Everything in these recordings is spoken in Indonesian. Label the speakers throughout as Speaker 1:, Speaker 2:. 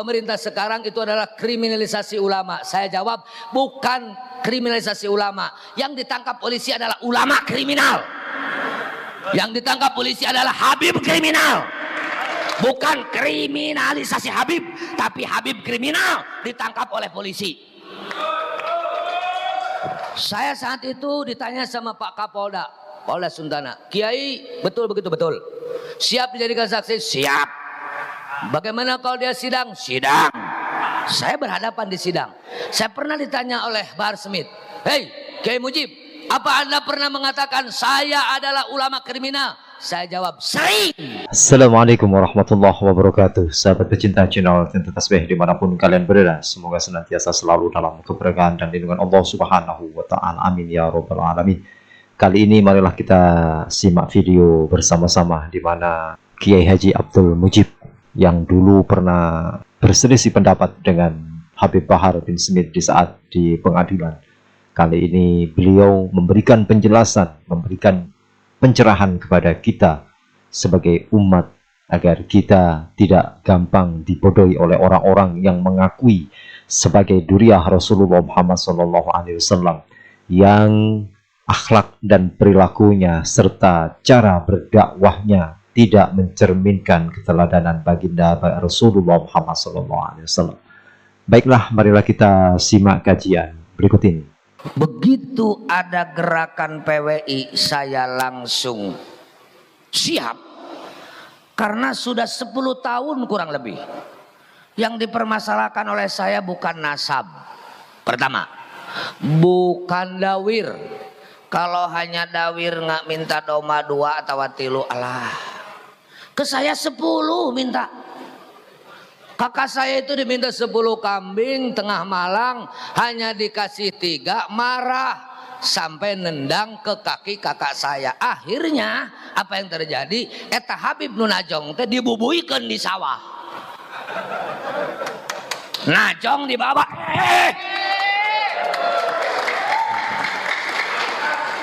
Speaker 1: Pemerintah sekarang itu adalah kriminalisasi ulama. Saya jawab, bukan kriminalisasi ulama. Yang ditangkap polisi adalah ulama kriminal. Yang ditangkap polisi adalah Habib kriminal. Bukan kriminalisasi Habib, tapi Habib kriminal ditangkap oleh polisi. Saya saat itu ditanya sama Pak Kapolda, Polda Suntana, Kiai betul begitu betul? Siap dijadikan saksi? Siap. Bagaimana kalau dia sidang? Sidang. Saya berhadapan di sidang. Saya pernah ditanya oleh Bahar Smith, hei Kiai Mujib, apa Anda pernah mengatakan saya adalah ulama kriminal? Saya jawab, sering.
Speaker 2: Assalamualaikum warahmatullahi wabarakatuh. Sahabat pecinta channel Tinta Tasbih dimanapun kalian berada, semoga senantiasa selalu dalam keberkahan dan lindungan Allah Subhanahu wa Ta'ala. Amin ya Rabbal Alamin. Kali ini marilah kita simak video bersama-sama di mana Kiai Haji Abdul Mujib yang dulu pernah berselisih pendapat dengan Habib Bahar bin Smith di saat di pengadilan. Kali ini beliau memberikan penjelasan, memberikan pencerahan kepada kita sebagai umat agar kita tidak gampang dibodohi oleh orang-orang yang mengakui sebagai duriah Rasulullah Muhammad SAW yang akhlak dan perilakunya serta cara berdakwahnya tidak mencerminkan keteladanan baginda Rasulullah Muhammad SAW. Baiklah, marilah kita simak kajian berikut ini.
Speaker 1: Begitu ada gerakan PWI, saya langsung siap. Karena sudah 10 tahun kurang lebih yang dipermasalahkan oleh saya bukan nasab. Pertama, bukan dawir. Kalau hanya dawir nggak minta doma 2 atau watilu, alah. Ke saya 10 minta. Kakak saya itu diminta 10 kambing tengah malang, hanya dikasih 3, marah. Sampai nendang ke kaki kakak saya. Akhirnya apa yang terjadi? Eta Habib nu najong teh dibubuikeun di sawah. Najong dibawa.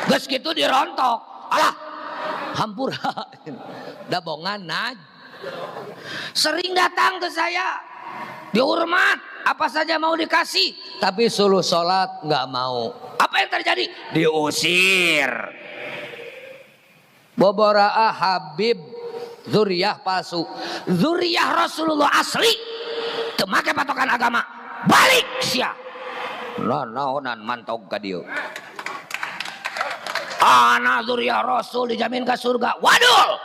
Speaker 1: Geus kitu dirontok. Alah, hampura. Dabongan naj. Sering datang ke saya, dihormat, apa saja mau dikasih, tapi suruh sholat nggak mau. Apa yang terjadi? Diusir. Boboraah Habib zuriyah palsu, zuriyah Rasulullah asli, temake patokan agama, balik sia. Naonan mantog ka dieu. Ana zuriyah Rasul dijamin ke surga. Waduh,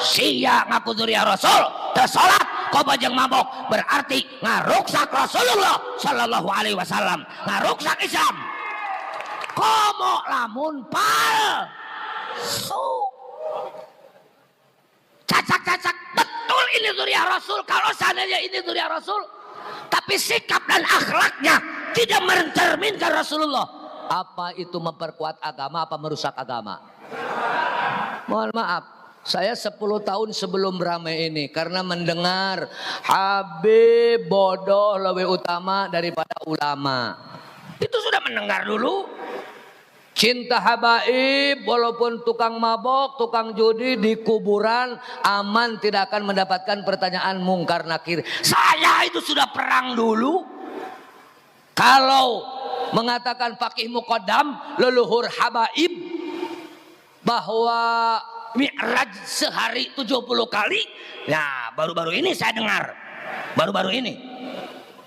Speaker 1: sia ngaku zuriyah Rasul teu salat kobajeng mabok, berarti ngaruksak Rasulullah sallallahu alaihi wasallam, ngaruksak Islam. Komo lamun palsu, cacak-cacak betul ini zuriyah Rasul. Kalau seandainya ini zuriyah Rasul tapi sikap dan akhlaknya tidak mencerminkan Rasulullah, apa itu memperkuat agama apa merusak agama? Mohon maaf, saya 10 tahun sebelum ramai ini karena mendengar Habib bodoh lebih utama daripada ulama. Itu sudah mendengar dulu. Cinta habaib walaupun tukang mabok, tukang judi di kuburan aman, tidak akan mendapatkan pertanyaan mungkar nakir. Saya itu sudah perang dulu. Kalau mengatakan Faqih Muqaddam leluhur habaib bahwa Mi'raj sehari 70 kali. Nah, baru-baru ini saya dengar. Baru-baru ini.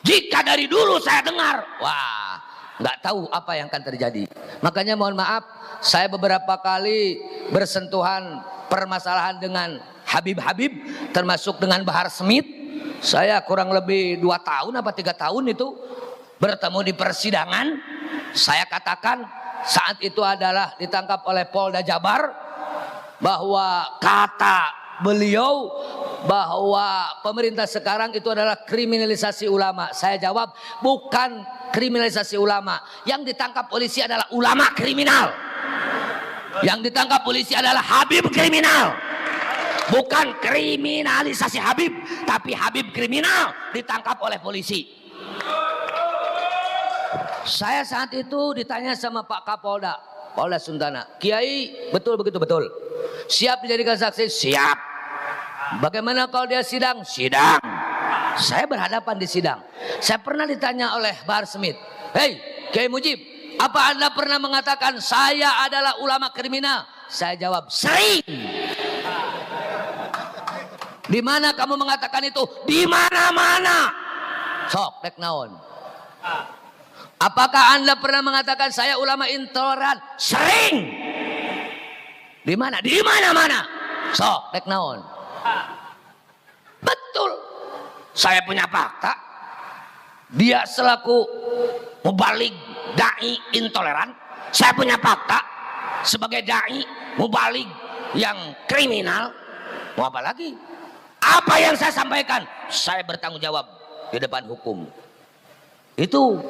Speaker 1: Jika dari dulu saya dengar, wah, nggak tahu apa yang akan terjadi. Makanya mohon maaf, saya beberapa kali bersentuhan permasalahan dengan Habib-Habib, termasuk dengan Bahar Smith. Saya kurang lebih 2 tahun apa 3 tahun itu bertemu di persidangan. Saya katakan saat itu adalah ditangkap oleh Polda Jabar, bahwa kata beliau bahwa pemerintah sekarang itu adalah kriminalisasi ulama. Saya jawab, bukan kriminalisasi ulama. Yang ditangkap polisi adalah ulama kriminal. Yang ditangkap polisi adalah Habib kriminal. Bukan kriminalisasi Habib, tapi Habib kriminal ditangkap oleh polisi. Saya saat itu ditanya sama Pak Kapolda, Polda Suntana, Kiai betul begitu betul? Siap dijadikan saksi? Siap. Bagaimana kalau dia sidang? Sidang. Saya berhadapan di sidang. Saya pernah ditanya oleh Bahar Smith, "Hei, Kiai Mujib, apa Anda pernah mengatakan saya adalah ulama kriminal?" Saya jawab, "Sering." "Di mana kamu mengatakan itu?" "Di mana-mana." Sok, dek naon. "Apakah Anda pernah mengatakan saya ulama intoleran?" "Sering." "Di mana?" "Di mana-mana." Sok, dek naon. Betul. Saya punya fakta. Dia selaku mubalig dai intoleran. Saya punya fakta sebagai dai mubalig yang kriminal. Mau apa lagi? Apa yang saya sampaikan, saya bertanggung jawab di depan hukum. Itu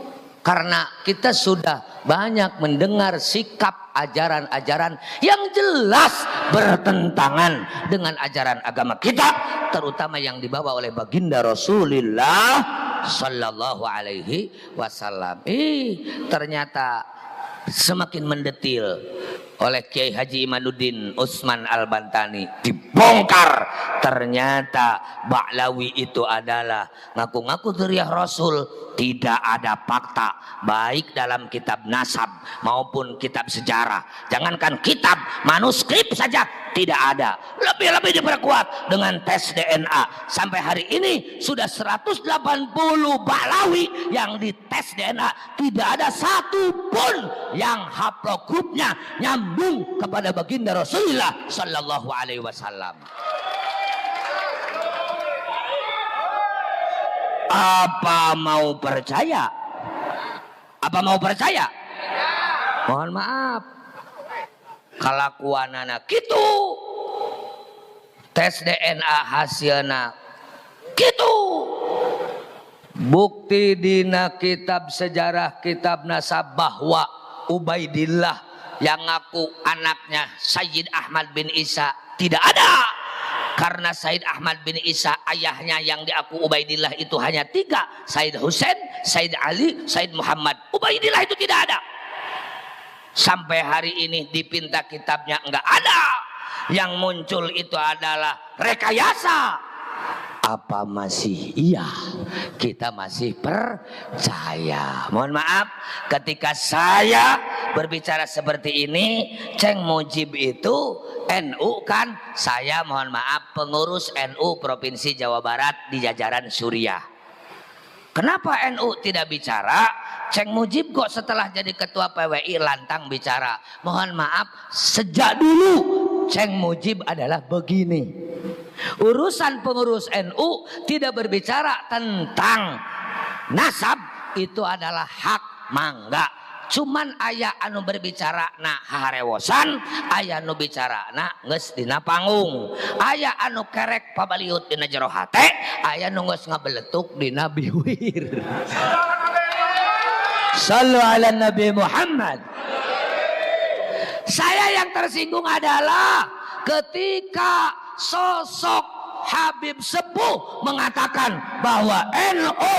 Speaker 1: karena kita sudah banyak mendengar sikap ajaran-ajaran yang jelas bertentangan dengan ajaran agama kita, terutama yang dibawa oleh baginda Rasulullah Sallallahu Alaihi Wasallam. Ternyata semakin mendetil oleh Kiai Haji Imanuddin Utsman Al-Bantani, dibongkar ternyata Ba'lawi itu adalah ngaku-ngaku dzurriyyah Rasul. Tidak ada fakta baik dalam kitab nasab maupun kitab sejarah. Jangankan kitab, manuskrip saja tidak ada. Lebih-lebih diperkuat dengan tes DNA. Sampai hari ini sudah 180 Ba'lawi yang dites DNA. Tidak ada satu pun yang haplogrupnya nyambung kepada baginda Rasulullah Sallallahu Alaihi Wasallam. Apa mau percaya? Apa mau percaya? Mohon maaf, kalakuanana gitu, tes DNA hasilna gitu, bukti dina kitab sejarah, kitab nasab bahwa Ubaidillah yang ngaku anaknya Sayyid Ahmad bin Isa tidak ada. Karena Said Ahmad bin Isa ayahnya yang diaku Ubaidillah itu hanya 3, Said Husain, Said Ali, Said Muhammad. Ubaidillah itu tidak ada. Sampai hari ini dipinta kitabnya enggak ada. Yang muncul itu adalah rekayasa. Apa masih iya? Kita masih percaya. Mohon maaf, ketika saya berbicara seperti ini, Ceng Mujib itu NU kan, saya mohon maaf pengurus NU Provinsi Jawa Barat di jajaran Suriah. Kenapa NU tidak bicara? Ceng Mujib kok setelah jadi ketua PWI lantang bicara? Mohon maaf, sejak dulu Ceng Mujib adalah begini. Urusan pengurus NU tidak berbicara tentang nasab, itu adalah hak mangga. Cuman aya anu berbicara na haharewosan, aya anu bicara na geus dina panggung, aya anu kerek pabaliut dina jero hate, aya anu geus ngabeletuk dina biwir. Sallu ala Nabi Muhammad. Saya yang tersinggung adalah ketika sosok Habib Sepuh mengatakan bahwa NU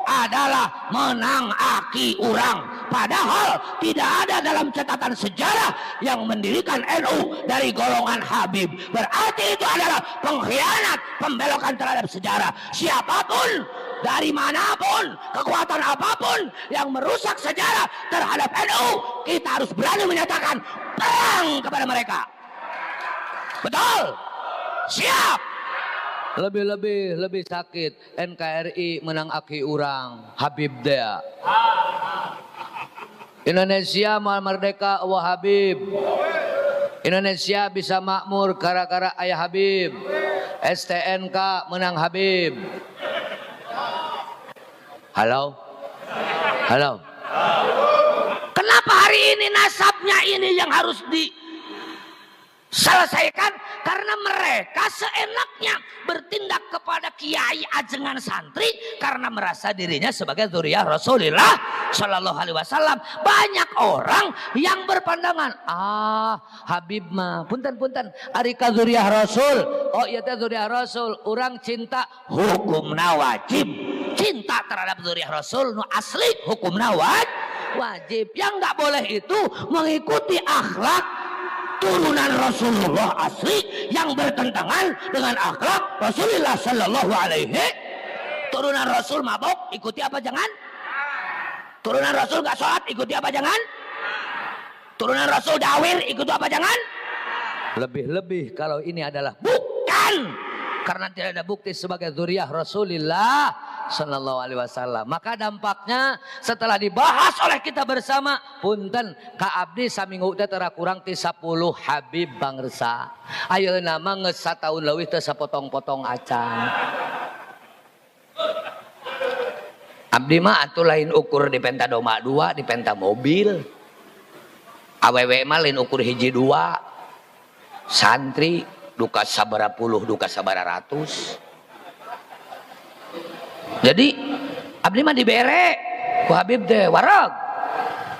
Speaker 1: adalah menang aki urang, padahal tidak ada dalam catatan sejarah yang mendirikan NU dari golongan Habib. Berarti itu adalah pengkhianat, pembelokan terhadap sejarah. Siapapun dari manapun, kekuatan apapun yang merusak sejarah terhadap NU, kita harus berani menyatakan perang kepada mereka. Betul? Siap. Lebih sakit NKRI menang aki urang, Habib dea. Indonesia mal merdeka wah Habib. Indonesia bisa makmur gara-gara ayah Habib. STNK menang Habib. Halo? Halo? Kenapa hari ini nasabnya ini yang harus diselesaikan? Karena mereka seenaknya bertindak kepada kiai ajengan santri karena merasa dirinya sebagai dzurriyyah Rasulullah Shallallahu Alaihi Wasallam. Banyak orang yang berpandangan, Habib mah punten arika dzurriyyah Rasul. Oh iya teh dzurriyyah Rasul, orang cinta hukumna wajib. Cinta terhadap dzurriyyah Rasul nu asli hukumna wajib. Yang nggak boleh itu mengikuti akhlak turunan Rasulullah asli yang bertentangan dengan akhlak Rasulullah Sallallahu Alaihi Turunan Rasul mabok, ikuti apa jangan? Turunan Rasul gak sholat, ikuti apa jangan? Turunan Rasul dawir, ikuti apa jangan? Lebih-lebih kalau ini adalah bukan, karena tidak ada bukti sebagai dzurriyyah Rasulullah sallallahu alaihi wasallam. Maka dampaknya setelah dibahas oleh kita bersama, punten ka abdi saminggu teh tara kurang ti 10 Habib bangsa. Ayeuna mah geus sataun leuwih teu sapotong-potong acan. Abdi mah atuh lain ukur di penta doma 2, di penta mobil. Awewe mah lain ukur hiji 2. Santri duka sabara puluh, duka sabara ratus. Jadi abdi mah dibere ku Habib teh wareg,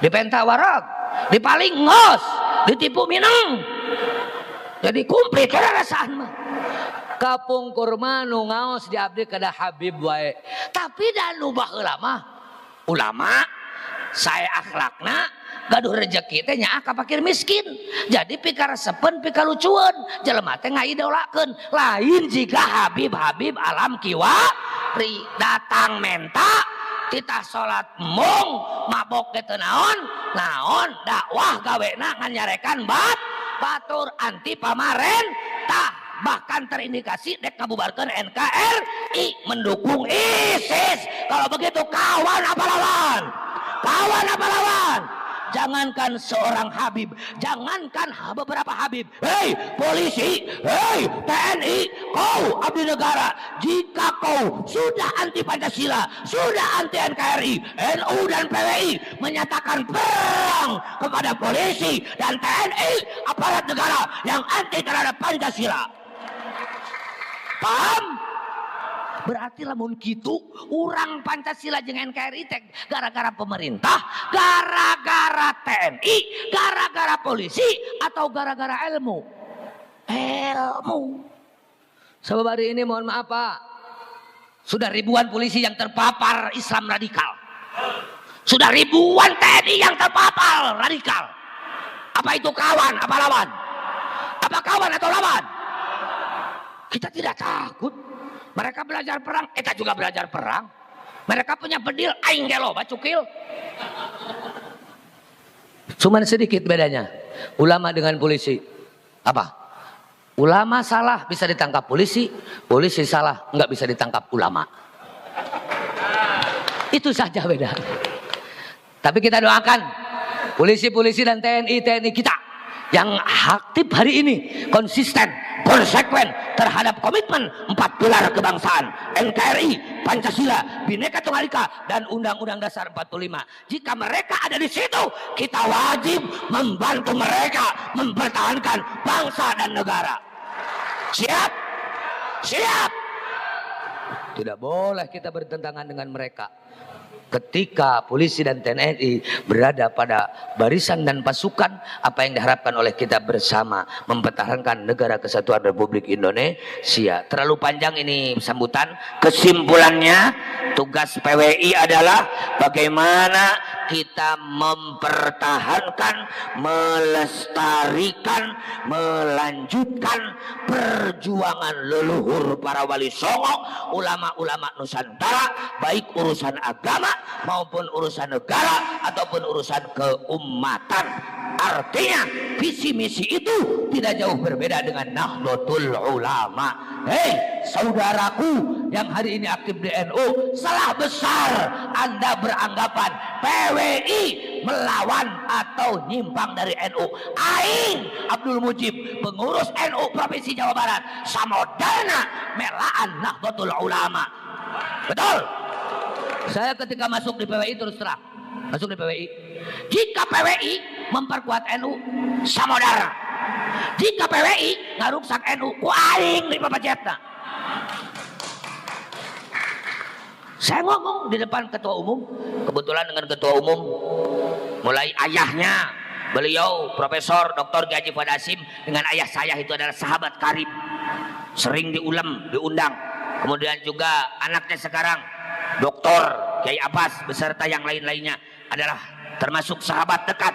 Speaker 1: dipenta wareg, dipaling ngos, ditipu mineng. Jadi kumplit rasaan mah. Kapungkur mah nu ngaos di abdi kada Habib wae. Tapi da nu baheula mah ulama saya akhlakna gaduh rezeki teh nyaah ka fakir miskin. Jadi pikaresepen pikalucueun jelema teh ngaidolakeun. Lain jika Habib-habib alam kiwari datang menta titah salat mung mabok teh teu naon dakwah gawena nganyarekan batur anti pamarentah, bahkan terindikasi dek ngabubarkeun NKRI mendukung ISIS. Kalau begitu kawan apa lawan? Kawan apa lawan? Jangankan seorang Habib, jangankan beberapa Habib, hei polisi, hei TNI, kau abdi negara, jika kau sudah anti Pancasila, sudah anti NKRI, NU dan PWI menyatakan perang kepada polisi dan TNI, aparat negara yang anti terhadap Pancasila. Paham? Berarti lamun kitu urang Pancasila jeung NKRI teh gara-gara pemerintah, gara-gara TNI, gara-gara polisi, atau gara-gara ilmu? Ilmu. Sababari ini mohon maaf Pak, sudah ribuan polisi yang terpapar Islam radikal, sudah ribuan TNI yang terpapar radikal. Apa itu kawan? Apa lawan? Apa kawan atau lawan? Kita tidak takut. Mereka belajar perang, kita juga belajar perang. Mereka punya bedil, aing ge loba cukil. Cuman sedikit bedanya ulama dengan polisi. Apa? Ulama salah bisa ditangkap polisi, polisi salah nggak bisa ditangkap ulama. Itu saja beda. Tapi kita doakan polisi-polisi dan TNI kita yang aktif hari ini konsisten, konsekuen terhadap komitmen 4 pilar kebangsaan, NKRI, Pancasila, Bhinneka Tunggal Ika, dan Undang-Undang Dasar 45. Jika mereka ada di situ, kita wajib membantu mereka mempertahankan bangsa dan negara. Siap? Siap? Tidak boleh kita bertentangan dengan mereka. Ketika polisi dan TNI berada pada barisan dan pasukan, apa yang diharapkan oleh kita bersama mempertahankan negara kesatuan Republik Indonesia. Terlalu panjang ini sambutan. Kesimpulannya, tugas PWI adalah bagaimana kita mempertahankan, melestarikan, melanjutkan perjuangan leluhur para wali songo, ulama-ulama Nusantara, baik urusan agama maupun urusan negara ataupun urusan keumatan. Artinya visi misi itu tidak jauh berbeda dengan Nahdlatul Ulama. Hei saudaraku yang hari ini aktif di NU, salah besar Anda beranggapan PWI melawan atau nyimpang dari NU. Aing Abdul Mujib, pengurus NU Provinsi Jawa Barat, samodana melaan Nahdlatul Ulama. Betul? Saya ketika masuk di PWI terus terang, masuk di PWI. Jika PWI memperkuat NU, samodara. Jika PWI ngaruksak NU, ku aing di papajetna. Saya ngomong di depan ketua umum, kebetulan dengan ketua umum, mulai ayahnya, beliau Profesor Dr. Haji Fuad Hasim, dengan ayah saya itu adalah sahabat karib, sering diundang. Kemudian juga anaknya sekarang Dr. Kiai Abbas beserta yang lain-lainnya adalah termasuk sahabat dekat.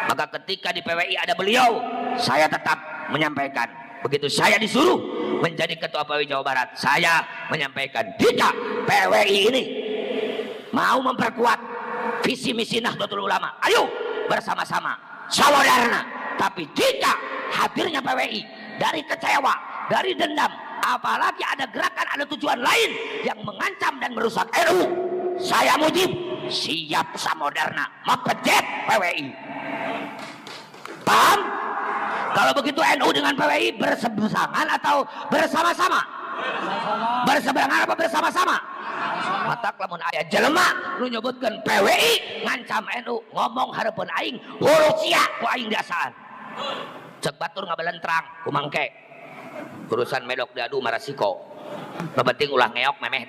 Speaker 1: Maka ketika di PWI ada beliau, saya tetap menyampaikan, begitu saya disuruh menjadi Ketua PWI Jawa Barat, saya menyampaikan jika PWI ini mau memperkuat visi misi Nahdlatul Ulama, ayo bersama-sama saudara. Tapi jika hadirnya PWI dari kecewa, dari dendam, apalagi ada gerakan, ada tujuan lain yang mengancam dan merusak NU, saya Mujib siap samoderna mepejet PWI. Paham? Kalau begitu NU dengan PWI berseberangan atau bersama-sama? Berseberangan apa bersama-sama? Mata lamun aya jelema nu nyebutkeun PWI ngancam NU, ngomong hareupeun aing hulu sia ku aing diasaan. Cek batur ngabelentrang ku mangke. Urusan medok diadu marasiko. Penting ulah ngeok memeh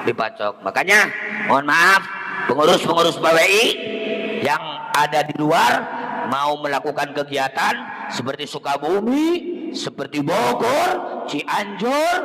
Speaker 1: dipacok. Makanya mohon maaf pengurus-pengurus PWI yang ada di luar mau melakukan kegiatan seperti Sukabumi, seperti Bogor, Cianjur,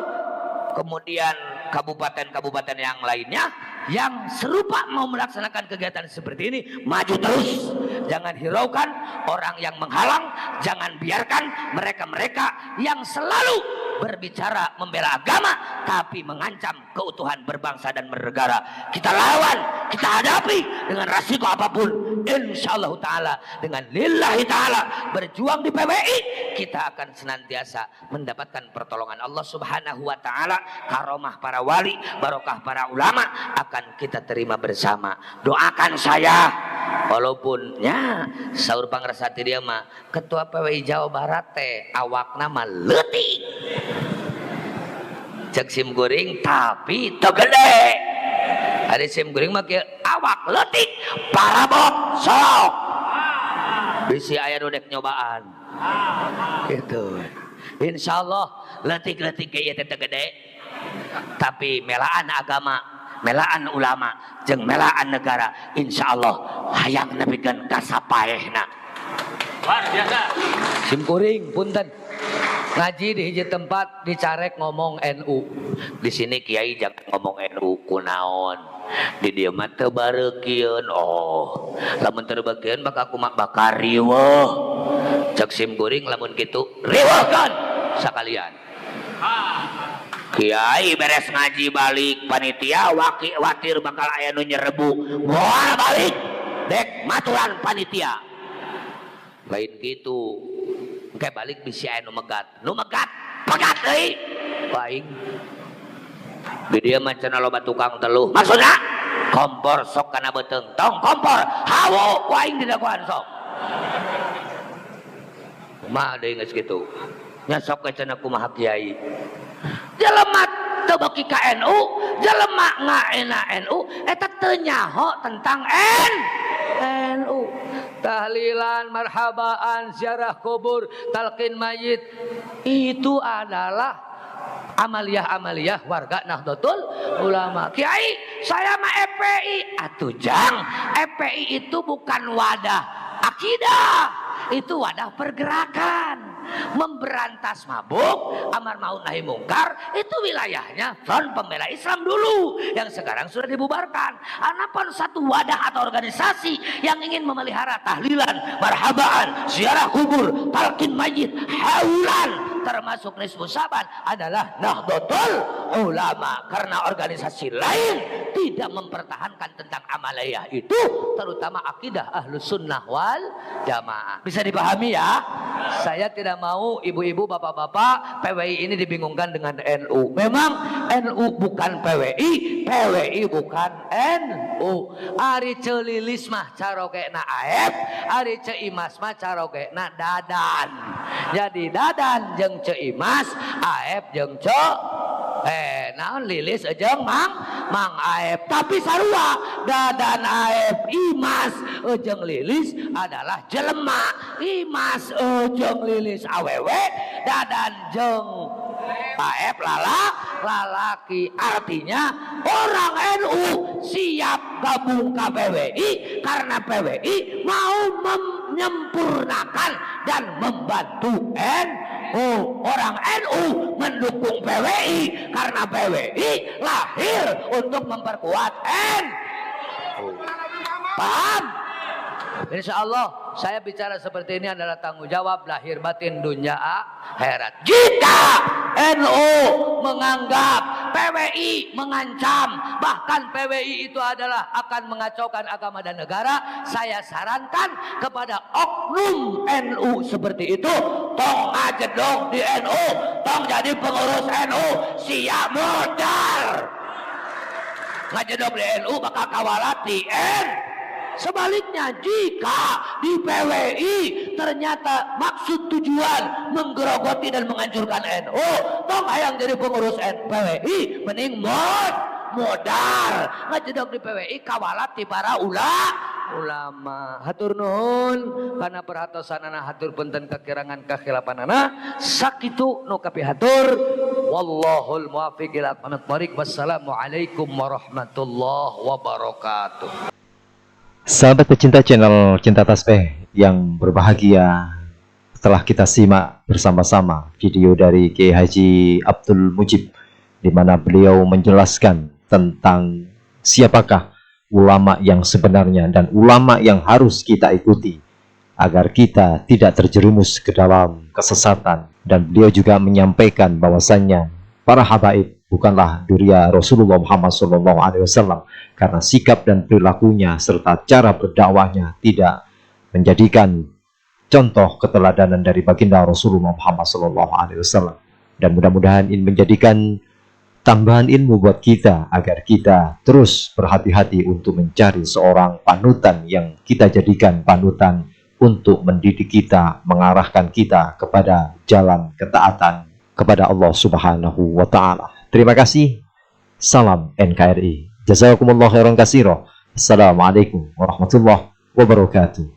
Speaker 1: kemudian kabupaten-kabupaten yang lainnya yang serupa mau melaksanakan kegiatan seperti ini, maju terus, jangan hiraukan orang yang menghalang, jangan biarkan mereka-mereka yang selalu berbicara membela agama tapi mengancam keutuhan berbangsa dan bernegara. Kita lawan, kita hadapi dengan resiko apapun, insyaallah taala, dengan lillahi taala berjuang di PWI, kita akan senantiasa mendapatkan pertolongan Allah Subhanahu wa taala, karomah para wali, barokah para ulama akan kita terima bersama. Doakan saya, walaupun ya saur pangersati dia mah Ketua PWI Jawa Barat teh awakna mah leutik cek sim guring tapi teu gede. Ari sim guring mah kieu awak leutik parabot sok bisi aya nu dek nyobaan gitu. Insyaallah leutik-leutik ge ieu teh teu gede tapi melaan agama, melaan ulama jeung melaan negara insyaallah hayang nepikeun ka sapaehna. Luar biasa. Sim kuring punten. Ngaji di hiji tempat dicarek ngomong NU. Di sini kiai jangan ngomong NU kunaon. Di dieu mah teu bareukieun. Oh, lamun teu bareukieun maka kumaha bakal riweuh. Cek sim kuring lamun kitu riweuhkeun sakalian. Kiai beres ngaji balik panitia watir bakal aya nu nyerebu moal balik dek maturan panitia lain gitu engke balik bisi aya nu megat pegat deui paing di dieu mah cenah loba tukang teluh maksudna kompor sok kana beuteung tong kompor hawo ku aing didaguan sok kumaha deui geus kitu nya sok ke cenah kumaha kiai jelema teu beuki ka NU, jelema ngaena NU eta teu nyaho tentang NU. Tahlilan, marhabaan, ziarah kubur, talqin mayit itu adalah amaliyah-amaliyah warga Nahdlatul Ulama. Kiai, saya mah FPI. Atuh jang, FPI itu bukan wadah akidah, itu wadah pergerakan. Memberantas mabuk, amar ma'ruf nahi mungkar, itu wilayahnya Front Pembela Islam dulu yang sekarang sudah dibubarkan. Adapun satu wadah atau organisasi yang ingin memelihara tahlilan, marhabaan, ziarah kubur, talqin mayit, haulan, termasuk nisfu saban adalah Nahdlatul Ulama. Karena organisasi lain tidak mempertahankan tentang amaliyah itu, terutama akidah Ahlus Sunnah wal Jamaah. Bisa dipahami ya? Saya tidak mau ibu-ibu, bapak-bapak PWI ini dibingungkan dengan NU. Memang NU bukan PWI, PWI bukan NU. Ari celilis mah carogena AF, ari ceimas mah carogena dadan. Jadi dadan jeung ceimas, AF jeung naon lilis jeung mang AF. Tapi sarua dadan AF imas jeung lilis adalah jelema, imas jeung lilis awewe, dadan jeung AF lalaki. Artinya orang NU siap gabung ke PWI karena PWI mau menyempurnakan dan membantu NU. Orang NU mendukung PWI karena PWI lahir untuk memperkuat NU. Paham? Insya Allah saya bicara seperti ini adalah tanggung jawab lahir batin dunia akhirat. Jika NU menganggap PWI mengancam, bahkan PWI itu adalah akan mengacaukan agama dan negara, saya sarankan kepada oknum NU seperti itu, tong ajedong di NU, tong jadi pengurus NU, siap modal. Ngajedong di NU bakal kawalat di Sebaliknya, jika di PWI ternyata maksud tujuan menggerogoti dan menghancurkan NU, tong hayang jadi pengurus PWI mending modal ngajedog di PWI kawalat ti para ulama. Hatur nuhun kana perhatosanana, hatur punten kakirangan kakhilafanana, sakitu nu kapihatur. Wallahul muwaffiq ila aqwamit thoriq. Wassalamualaikum warahmatullahi wabarakatuh.
Speaker 2: Sahabat pecinta channel Cinta Tasbih yang berbahagia, setelah kita simak bersama-sama video dari Kiai Haji Abdul Mujib, di mana beliau menjelaskan tentang siapakah ulama yang sebenarnya dan ulama yang harus kita ikuti agar kita tidak terjerumus ke dalam kesesatan. Dan beliau juga menyampaikan bahwasannya para habaib bukanlah duria Rasulullah Muhammad SAW, karena sikap dan perilakunya serta cara berdakwahnya tidak menjadikan contoh keteladanan dari baginda Rasulullah Muhammad SAW. Dan mudah-mudahan ini menjadikan tambahan ilmu buat kita agar kita terus berhati-hati untuk mencari seorang panutan yang kita jadikan panutan untuk mendidik kita, mengarahkan kita kepada jalan ketaatan kepada Allah Subhanahu wa Ta'ala. Terima kasih. Salam NKRI. Jazakumullah khairan katsira. Assalamualaikum warahmatullahi wabarakatuh.